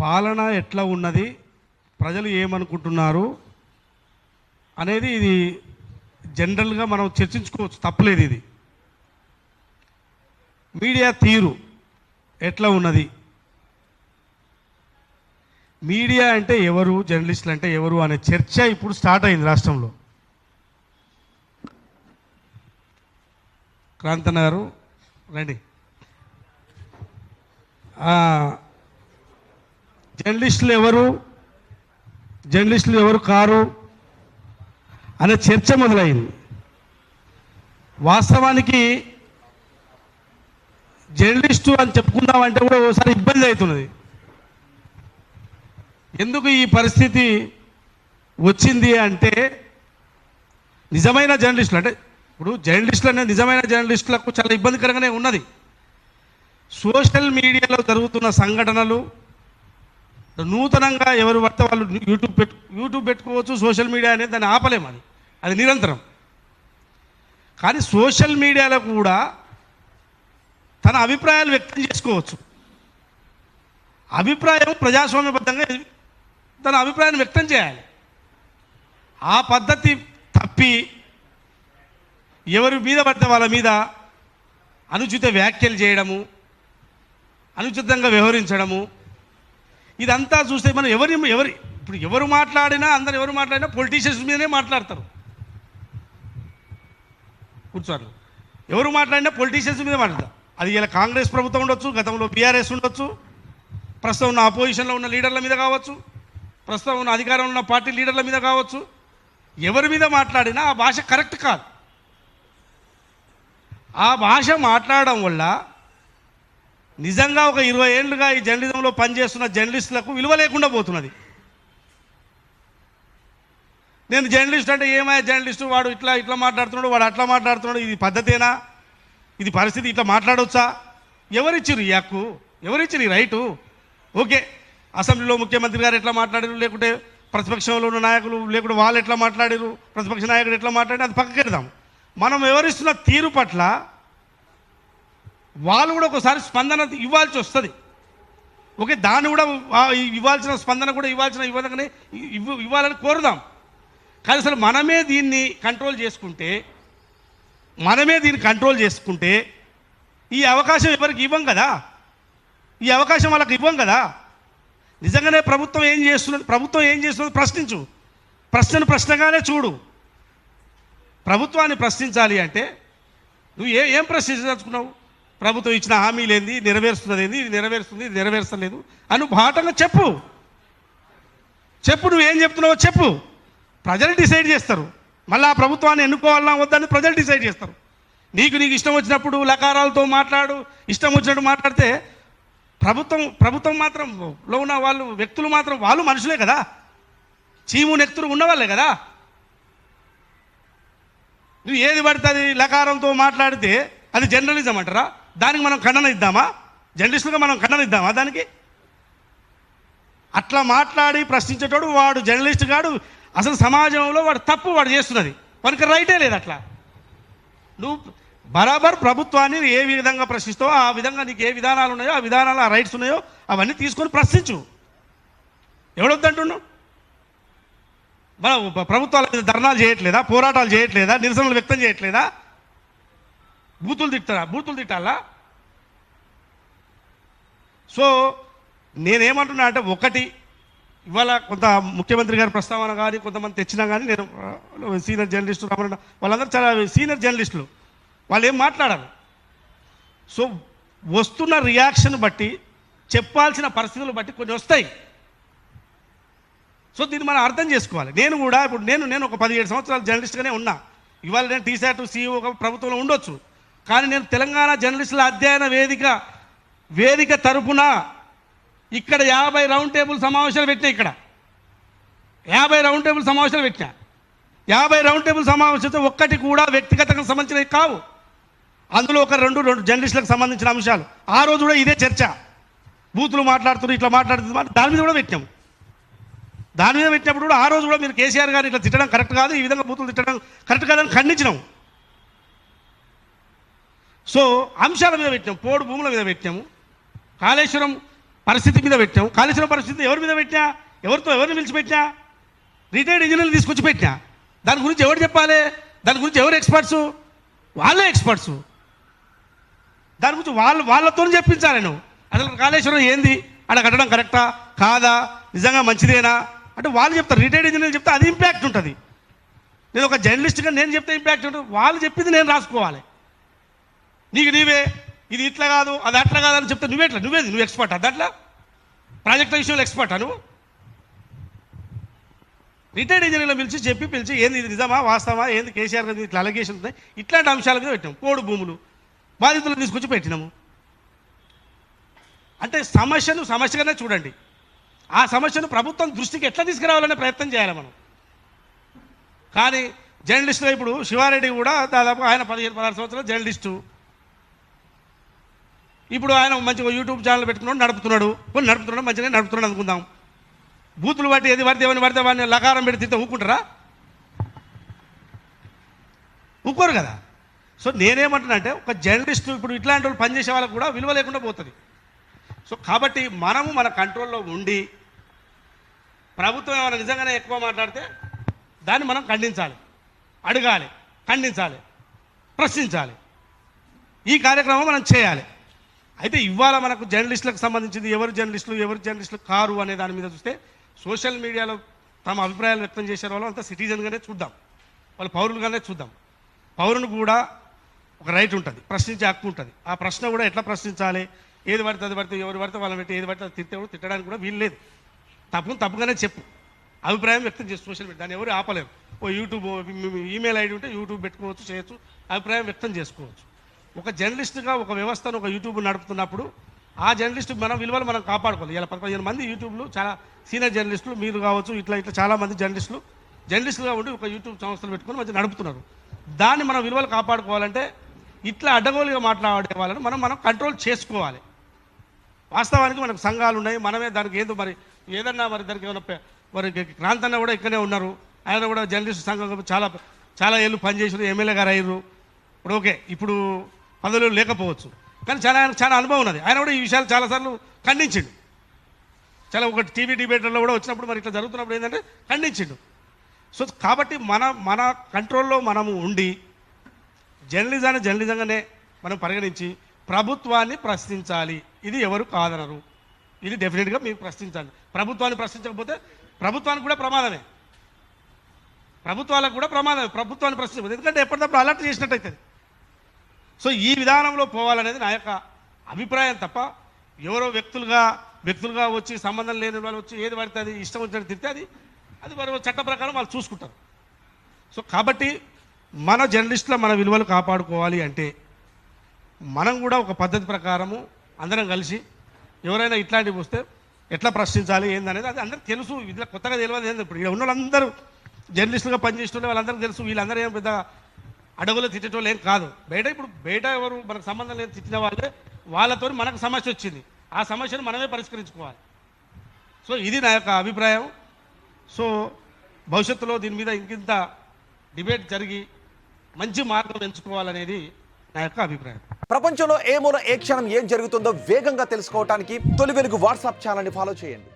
పాలన ఎట్లా ఉన్నది, ప్రజలు ఏమనుకుంటున్నారు అనేది ఇది జనరల్గా మనం చర్చించుకోవచ్చు, తప్పలేదు. ఇది మీడియా తీరు ఎట్లా ఉన్నది, మీడియా అంటే ఎవరు, జర్నలిస్టులు అంటే ఎవరు అనే చర్చ ఇప్పుడు స్టార్ట్ అయింది రాష్ట్రంలో. క్రాంతన్న గారు రండి. జర్నలిస్టులు ఎవరు, జర్నలిస్టులు ఎవరు కారు అనే చర్చ మొదలైంది. వాస్తవానికి జర్నలిస్టు అని చెప్పుకుందామంటే కూడా ఒకసారి ఇబ్బంది అవుతున్నది. ఎందుకు ఈ పరిస్థితి వచ్చింది అంటే, నిజమైన జర్నలిస్టులు అంటే ఇప్పుడు జర్నలిస్టులు అనేది నిజమైన జర్నలిస్టులకు చాలా ఇబ్బందికరంగానే ఉన్నది. సోషల్ మీడియాలో జరుగుతున్న సంఘటనలు నూతనంగా ఎవరు పడితే వాళ్ళు యూట్యూబ్ పెట్టుకోవచ్చు, సోషల్ మీడియా అనేది దాన్ని ఆపలేము, అది నిరంతరం. కానీ సోషల్ మీడియాలో కూడా తన అభిప్రాయాలు వ్యక్తం చేసుకోవచ్చు. అభిప్రాయం ప్రజాస్వామ్యబద్ధంగా తన అభిప్రాయాన్ని వ్యక్తం చేయాలి. ఆ పద్ధతి తప్పి ఎవరి మీద పడితే వాళ్ళ మీద అనుచిత వ్యాఖ్యలు చేయడము, అనుచితంగా వ్యవహరించడము, ఇదంతా చూస్తే మనం ఇప్పుడు ఎవరు మాట్లాడినా పొలిటీషియన్స్ మీదనే మాట్లాడతారు. కూర్చోరు, ఎవరు మాట్లాడినా పొలిటీషియన్స్ మీదే మాట్లాడతారు. అది ఇలా కాంగ్రెస్ ప్రభుత్వం ఉండొచ్చు, గతంలో బీఆర్ఎస్ ఉండొచ్చు, ప్రస్తుతం ఉన్న అపోజిషన్లో ఉన్న లీడర్ల మీద కావచ్చు, ప్రస్తుతం ఉన్న అధికారంలో ఉన్న పార్టీ లీడర్ల మీద కావచ్చు, ఎవరి మీద మాట్లాడినా ఆ భాష కరెక్ట్ కాదు. ఆ భాష మాట్లాడడం వల్ల నిజంగా ఒక 20 ఏళ్ళుగా ఈ జర్నలిజంలో పనిచేస్తున్న జర్నలిస్టులకు విలువ లేకుండా పోతున్నది. నేను జర్నలిస్ట్ అంటే ఏమయ్యా జర్నలిస్టు, వాడు ఇట్లా మాట్లాడుతున్నాడు, వాడు అట్లా మాట్లాడుతున్నాడు, ఇది పద్ధతేనా, ఇది పరిస్థితి, ఇట్లా మాట్లాడవచ్చా? ఎవరిచ్చిరు ఈ హక్కు, ఎవరిచ్చిరు ఈ రైటు? ఓకే, అసెంబ్లీలో ముఖ్యమంత్రి గారు ఎట్లా మాట్లాడారు, లేకుంటే ప్రతిపక్షంలో ఉన్న నాయకులు, లేకుంటే వాళ్ళు ఎట్లా మాట్లాడారు, ప్రతిపక్ష నాయకుడు ఎట్లా మాట్లాడారు, అది పక్కకెడదాం. మనం వివరిస్తున్న తీరు పట్ల వాళ్ళు కూడా ఒకసారి స్పందన ఇవ్వాల్సి వస్తుంది. ఓకే, దాన్ని కూడా ఇవ్వాల్సిన స్పందన కూడా ఇవ్వాలని కోరుదాం. కానీ అసలు మనమే దీన్ని కంట్రోల్ చేసుకుంటే ఈ అవకాశం ఎవరికి ఇవ్వం కదా, ఈ అవకాశం వాళ్ళకి ఇవ్వం కదా. నిజంగానే ప్రభుత్వం ఏం చేస్తున్నది ప్రశ్నించు, ప్రశ్నను ప్రశ్నగానే చూడు. ప్రభుత్వాన్ని ప్రశ్నించాలి అంటే నువ్వు ఏం ప్రశ్నించదలుచుకున్నావు? ప్రభుత్వం ఇచ్చిన హామీలేంది, నెరవేరుస్తున్నది ఏంది, ఇది నెరవేర్చలేదు అని బాటంగా చెప్పు. నువ్వేం చెప్తున్నావో చెప్పు. ప్రజలు డిసైడ్ చేస్తారు. మళ్ళీ ఆ ప్రభుత్వాన్ని ఎన్నుకోవాలన్నా వద్దని ప్రజలు డిసైడ్ చేస్తారు. నీకు ఇష్టం వచ్చినప్పుడు లకారాలతో మాట్లాడు, ఇష్టం వచ్చినట్టు మాట్లాడితే ప్రభుత్వం మాత్రం లో ఉన్న వ్యక్తులు మాత్రం వాళ్ళు మనుషులే కదా, చీము నెక్తులు ఉన్నవాళ్ళే కదా. నువ్వు ఏది పడితే అది లకారంతో మాట్లాడితే అది జర్నలిజం అంటారా? దానికి మనం ఖండన ఇద్దామా? జర్నలిస్టులుగా మనం ఖండన ఇద్దామా దానికి? అట్లా మాట్లాడి ప్రశ్నించేటోడు వాడు జర్నలిస్ట్ గాడు, అసలు సమాజంలో వాడు తప్పు వాడు చేస్తున్నది, వానికి రైటే లేదు. అట్లా నువ్వు బరాబర్ ప్రభుత్వాన్ని ఏ విధంగా ప్రశ్నిస్తావో ఆ విధంగా నీకు ఏ విధానాలు ఉన్నాయో ఆ విధానాలు, ఆ రైట్స్ ఉన్నాయో అవన్నీ తీసుకొని ప్రశ్నించు. ఎవడొద్దంటున్నావు? మన ప్రభుత్వాల మీద ధర్నాలు చేయట్లేదా, పోరాటాలు చేయట్లేదా, నిరసనలు వ్యక్తం చేయట్లేదా? బూతులు తిట్టాలా? సో నేనేమంటున్నా అంటే, ఒకటి ఇవాళ కొంత ముఖ్యమంత్రి గారి ప్రస్తావన కానీ కొంతమంది తెచ్చినా కానీ నేను సీనియర్ జర్నలిస్టులు వాళ్ళందరూ చాలా సీనియర్ జర్నలిస్టులు, వాళ్ళు ఏం మాట్లాడారు. సో వస్తున్న రియాక్షన్ బట్టి, చెప్పాల్సిన పరిస్థితులు బట్టి కొన్ని వస్తాయి. సో దీన్ని మనం అర్థం చేసుకోవాలి. నేను కూడా ఇప్పుడు నేను ఒక 17 సంవత్సరాలు జర్నలిస్ట్గానే ఉన్నా. ఇవాళ నేను టీసాట్ CEO ఒక ప్రభుత్వంలో ఉండొచ్చు, కానీ నేను తెలంగాణ జర్నలిస్టుల అధ్యయన వేదిక తరపున ఇక్కడ 50 రౌండ్ టేబుల్ సమావేశాలు పెట్టినా. ఇక్కడ 50 రౌండ్ టేబుల్ సమావేశాలు పెట్టినా. 50 రౌండ్ టేబుల్ సమావేశాలు ఒక్కటి కూడా వ్యక్తిగతంగా సంబంధించినవి కావు. అందులో ఒక రెండు జర్నలిస్టులకు సంబంధించిన అంశాలు. ఆ రోజు కూడా ఇదే చర్చ. బూతులు మాట్లాడుతున్నారు, ఇట్లా మాట్లాడుతున్నారు, దాని మీద కూడా పెట్టాము. దాని మీద పెట్టినప్పుడు కూడా ఆ రోజు కూడా మీరు కేసీఆర్ గారిని ఇట్లా తిట్టడం కరెక్ట్ కాదు, ఈ విధంగా బూతులు తిట్టడం కరెక్ట్ కాదని ఖండించినాం. సో అంశాల మీద పెట్టినాము, పోడు భూముల మీద పెట్టినాము, కాళేశ్వరం పరిస్థితి మీద పెట్టాం. కాళేశ్వరం పరిస్థితి ఎవరి మీద పెట్టినా, ఎవరిని పిలిచిపెట్టినా, రిటైర్డ్ ఇంజనీర్లు తీసుకొచ్చి పెట్టినా. దాని గురించి ఎవరు చెప్పాలి? దాని గురించి ఎవరు ఎక్స్పర్ట్స్? వాళ్ళే ఎక్స్పర్ట్స్. దాని గురించి వాళ్ళతో చెప్పించాలి. నువ్వు అసలు కాళేశ్వరం ఏంది, అక్కడ కట్టడం కరెక్టా కాదా, నిజంగా మంచిదేనా అంటే వాళ్ళు చెప్తారు. రిటైర్డ్ ఇంజనీర్లు చెప్తే అది ఇంపాక్ట్ ఉంటుంది. నేను ఒక జర్నలిస్ట్గా నేను చెప్తే ఇంపాక్ట్ ఉంటుంది. వాళ్ళు చెప్పింది నేను రాసుకోవాలి. నీవే ఇది ఇట్లా కాదు, అది అట్లా కాదు అని చెప్తే నువ్వు ఎక్స్పర్ట్ అట్లా ప్రాజెక్ట్ విషయంలో ఎక్స్పర్ట్ నువ్వు? రిటైర్డ్ ఇంజనీర్లు పిలిచి ఏంది ఇది నిజమా వాస్తవమా, ఏంది కేసీఆర్ గారు ఇట్లా అలిగేషన్ ఉన్నాయి, ఇట్లాంటి అంశాల మీద పెట్టాము. పోడు భూములు బాధితులను తీసుకొచ్చి పెట్టినాము. అంటే సమస్యగానే చూడండి. ఆ సమస్యను ప్రభుత్వం దృష్టికి ఎట్లా తీసుకురావాలనే ప్రయత్నం చేయాలి మనం. కానీ జర్నలిస్టులు ఇప్పుడు శివారెడ్డి కూడా దాదాపు ఆయన 15-16 సంవత్సరాలు జర్నలిస్టు. ఇప్పుడు ఆయన మంచిగా యూట్యూబ్ ఛానల్ పెట్టుకున్నాడు, నడుపుతున్నాడు మంచిగా నడుపుతున్నాడు అనుకుందాం. బూతులు బట్టి ఏది పడితే ఎవరిని పడితే వాడిని లకారం పెట్టి తింటే ఊరుకుంటారా? ఊరుకోరు కదా. సో నేనేమంటున్నా అంటే ఒక జర్నలిస్టు ఇప్పుడు ఇట్లాంటి వాళ్ళు పనిచేసే వాళ్ళకు కూడా విలువ లేకుండా పోతుంది. సో కాబట్టి మనము మన కంట్రోల్లో ఉండి ప్రభుత్వం ఏమైనా నిజంగానే ఎక్కువ మాట్లాడితే దాన్ని మనం ఖండించాలి, అడగాలి, ఖండించాలి, ప్రశ్నించాలి. ఈ కార్యక్రమం మనం చేయాలి. అయితే ఇవాళ మనకు జర్నలిస్టులకు సంబంధించింది ఎవరు జర్నలిస్టులు కారు అనే దాని మీద చూస్తే సోషల్ మీడియాలో తమ అభిప్రాయాలు వ్యక్తం చేసే వాళ్ళు అంతా సిటిజన్గానే చూద్దాం, వాళ్ళు పౌరులుగానే చూద్దాం. పౌరుని కూడా ఒక రైట్ ఉంటుంది, ప్రశ్నించే హక్కు ఉంటుంది. ఆ ప్రశ్న కూడా ఎట్లా ప్రశ్నించాలి, ఏది పడితే అది పడితే ఎవరు పడితే వాళ్ళని పెట్టి ఏది పడితే అది తిట్టడానికి కూడా వీలు లేదు. తప్పుగానే చెప్పు, అభిప్రాయం వ్యక్తం చేసి సోషల్ మీడియా దాన్ని ఎవరు ఆపలేరు. యూట్యూబ్ ఈమెయిల్ ఐడి ఉంటే యూట్యూబ్ పెట్టుకోవచ్చు, చేయొచ్చు, అభిప్రాయం వ్యక్తం చేసుకోవచ్చు. ఒక జర్నలిస్ట్గా ఒక వ్యవస్థను ఒక యూట్యూబ్ నడుపుతున్నప్పుడు ఆ జర్నలిస్ట్ మన విలువలు మనం కాపాడుకోవాలి. ఇలా 15 మంది యూట్యూబ్లు చాలా సీనియర్ జర్నలిస్టులు మీరు కావచ్చు, ఇట్లా చాలామంది జర్నలిస్టులుగా ఉండి ఒక యూట్యూబ్ సంస్థలు పెట్టుకొని మంచిగా నడుపుతున్నారు. దాన్ని మనం విలువలు కాపాడుకోవాలంటే ఇట్లా అడ్డగోలుగా మాట్లాడే వాళ్ళని మనం కంట్రోల్ చేసుకోవాలి. వాస్తవానికి మనకు సంఘాలు ఉన్నాయి, మనమే దానికి ఏదో ఏదన్నా దానికి ఏమన్నా క్రాంతన్న కూడా ఇక్కడే ఉన్నారు. ఆయన కూడా జర్నలిస్ట్ సంఘం చాలా ఏళ్ళు పనిచేసారు, ఎమ్మెల్యే గారు అయ్యారు. ఇప్పుడు ఓకే, ఇప్పుడు పదవులు లేకపోవచ్చు, కానీ చాలా అనుభవం ఉన్నది. ఆయన కూడా ఈ విషయాలు చాలాసార్లు ఖండించిండు. ఒక టీవీ డిబేటర్లో కూడా వచ్చినప్పుడు మరి ఇట్లా జరుగుతున్నప్పుడు ఏంటంటే ఖండించిండు. సో కాబట్టి మన కంట్రోల్లో మనము ఉండి జర్నలిజంగానే మనం పరిగణించి ప్రభుత్వాన్ని ప్రశ్నించాలి. ఇది ఎవరు కాదనరు, ఇది డెఫినెట్గా మీరు ప్రశ్నించాలి. ప్రభుత్వాన్ని ప్రశ్నించకపోతే ప్రభుత్వానికి కూడా ప్రమాదమే, ప్రభుత్వాలకు కూడా ప్రమాదమే. ప్రభుత్వాన్ని ప్రశ్నించకపోతే ఎందుకంటే ఎప్పటికప్పుడు అలర్ట్ చేసినట్టయితుంది. సో ఈ విధానంలో పోవాలనేది నా యొక్క అభిప్రాయం తప్ప ఎవరో వ్యక్తులుగా వచ్చి సంబంధం లేని వాళ్ళు వచ్చి ఏది పడితే అది ఇష్టం వచ్చినట్టు తిరిగితే అది వారి చట్ట ప్రకారం వాళ్ళు చూసుకుంటారు. సో కాబట్టి మన జర్నలిస్టుల మన విలువలు కాపాడుకోవాలి అంటే మనం కూడా ఒక పద్ధతి ప్రకారము అందరం కలిసి ఎవరైనా ఇట్లాంటివి వస్తే ఎట్లా ప్రశ్నించాలి ఏందనేది అది అందరికి తెలుసు. ఇట్లా కొత్తగా తెలియదు ఏంది. ఇప్పుడు ఇక్కడ ఉన్న వాళ్ళందరూ జర్నలిస్టులుగా పనిచేస్తున్న వాళ్ళందరికీ తెలుసు. వీళ్ళందరూ ఏం పెద్ద అడవులు తిట్టేటోళ్ళు ఏం కాదు. బయట ఎవరు మనకు సంబంధం లేదు తిట్టిన వాళ్ళే, వాళ్ళతో మనకు సమస్య వచ్చింది, ఆ సమస్యను మనమే పరిష్కరించుకోవాలి. సో ఇది నా యొక్క అభిప్రాయం. సో భవిష్యత్తులో దీని మీద ఇంకింత డిబేట్ జరిగి మంచి మార్గం ఎంచుకోవాలనేది నా యొక్క అభిప్రాయం. ప్రపంచంలో ఏ మూల ఏ క్షణం ఏం జరుగుతుందో వేగంగా తెలుసుకోవడానికి తొలి వెలుగు వాట్సాప్ ఛానల్ని ఫాలో చేయండి.